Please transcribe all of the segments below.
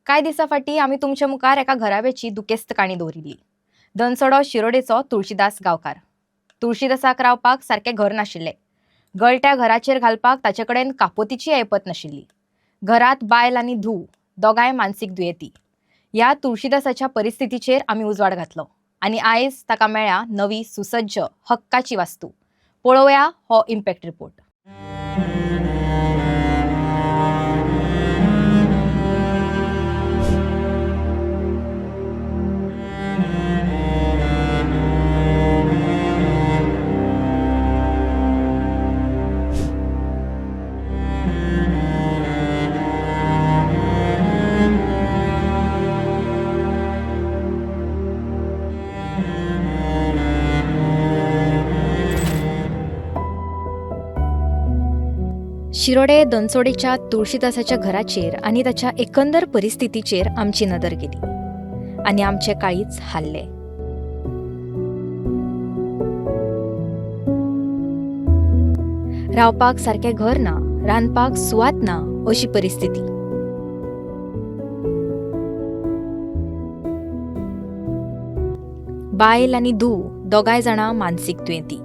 कांय दिसा फाटीं आमी तुमचे मुखार एका घराब्याची दुखेस्त काणी दवरिल्ली. दनसडो शिरोडेचो तुळशीदास गांवकार. तुळशीदासाक रावपाक सारकें घर नाशिल्लें. गळट्या घराचेर घालपाक ताचे कडेन कापोतीची ऐपत नाशिल्ली. घरांत बायल आनी धूव दोगांय मानसीक दुयेंती. ह्या तुळशीदासाच्या परिस्थितीचेर आमी उजवाड घातलो आनी आयज ताका मेळ्ळ्या नवी सुसज्ज हक्काची वास्तू. पळोवया हो इम्पॅक्ट रिपोर्ट. शिरोडे दनसोडेच्या तुळशीदासाच्या घराचेर आनी ताच्या एकंदर परिस्थितीचेर आमची नदर गेली आनी आमचे काळीज हाल्ले. रावपाक सारकें घर ना, रांदपाक सुवात ना अशी परिस्थिती. बायल आनी धूव दोगांय जाणां मानसीक दुयेंती.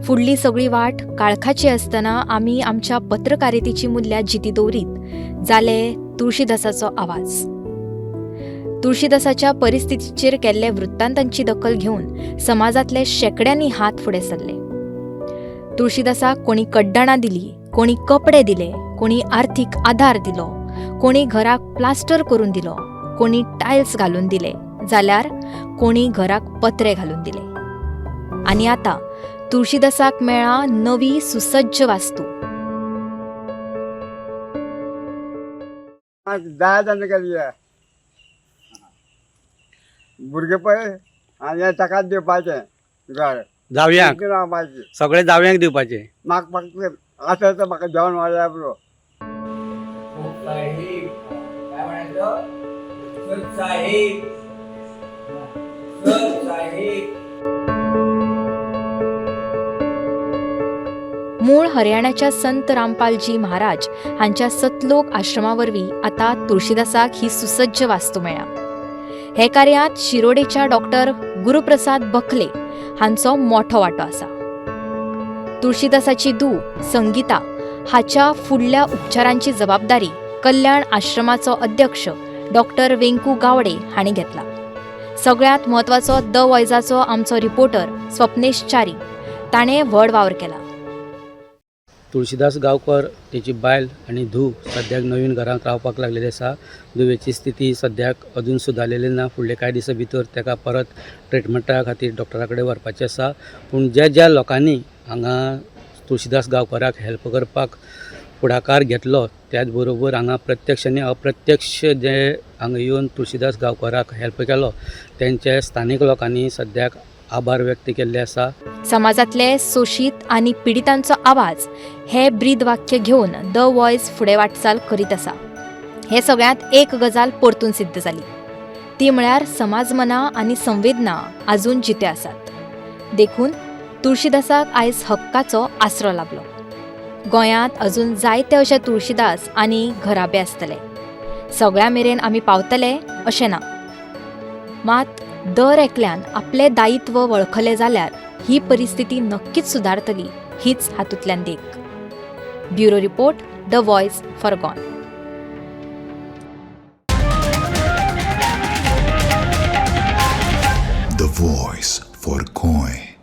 फुडली सगळी वाट काळखाची आसतना आमी आमच्या पत्रकारितेची मूल्या जिती दवरीत जाले तुळशीदासाचो आवाज. तुळशीदासाच्या परिस्थितीचेर केल्ले वृत्तांतांची दखल घेवन समाजातले शेकड्यांनी हात फुडें सरले. तुळशीदासाक कोणी कड्डणां दिली, कोणी कपडे दिले, कोणी आर्थीक आधार दिलो, कोणी घराक प्लास्टर करून दिलो, कोणी टायल्स घालून दिले, जाल्यार कोणी घराक पत्रे घालून दिले. आनी आतां तुळशीदासाक मेळ्ळा नवी सुसज्ज वास्तू. भुरगे पळय आनी ताकाच दिवपाचें घर जावयांक रावपाचें सगळे जावयांक दिवपाचे. म्हाका फक्त आसा तर म्हाका जेवण वाडल्या पुरो. मूळ हरियाणाच्या संत रामपालजी महाराज हांच्या सतलोक आश्रमा वरवीं आतां तुळशीदासाक ही सुसज्ज वास्तू मेळ्ळ्या. हे कार्यांत शिरोडेच्या डॉक्टर गुरुप्रसाद बखले हांचो मोठो वांटो आसा. तुळशीदासाची धूव संगीता हाच्या फुडल्या उपचारांची जबाबदारी कल्याण आश्रमाचो अध्यक्ष डॉक्टर वेंकू गावडे हांणी घेतला. सगळ्यांत म्हत्वाचो द वॉयसाचो आमचो रिपोर्टर स्वप्नेश च्यारी ताणें व्हड वावर केला. तुळशीदास गांवकर तेची बायल आनी धूव सद्याक नवीन घरांत रावपाक लागलेली आसा. धुवेची स्थिती सद्याक अजून सुदारलेली ना. फुडले कांय दिसा भितर ताका परत ट्रिटमेंटा खातीर डॉक्टरा कडेन व्हरपाचें आसा. पूण ज्या लोकांनी हांगा तुळशीदास गांवकाराक हेल्प करपाक फुडाकार घेतलो त्याच बरोबर हांगा प्रत्यक्ष आनी अप्रत्यक्ष जे हांगा येवन तुळशीदास गांवकाराक हेल्प केलो तेंचे स्थानीक लोकांनी सद्याक आभार व्यक्त केल्ले आसा. समाजातले सोशीत आनी पिडितांचो आवाज हे ब्रीद वाक्य घेवन द वॉयस फुडें वाटचाल करीत आसा. हे सगळ्यांत एक गजाल परतून सिद्ध जाली, ती म्हळ्यार समाजमना आनी संवेदना आजून जिते आसात. देखून तुळशीदासाक आयज हक्काचो आसरो लाभलो. गोंयांत अजून जायते अशे तुळशीदास आनी घराबे आसतले. सगळ्या मेरेन आमी पावतले अशें ना, मात दर एकल्यान आपले दायित्व वळखले जाल्यार ही परिस्थिती नक्कीच सुदारतली हीच हातूंतल्यान देख. Bureau report, the voice for Goa. The Voice for Goy.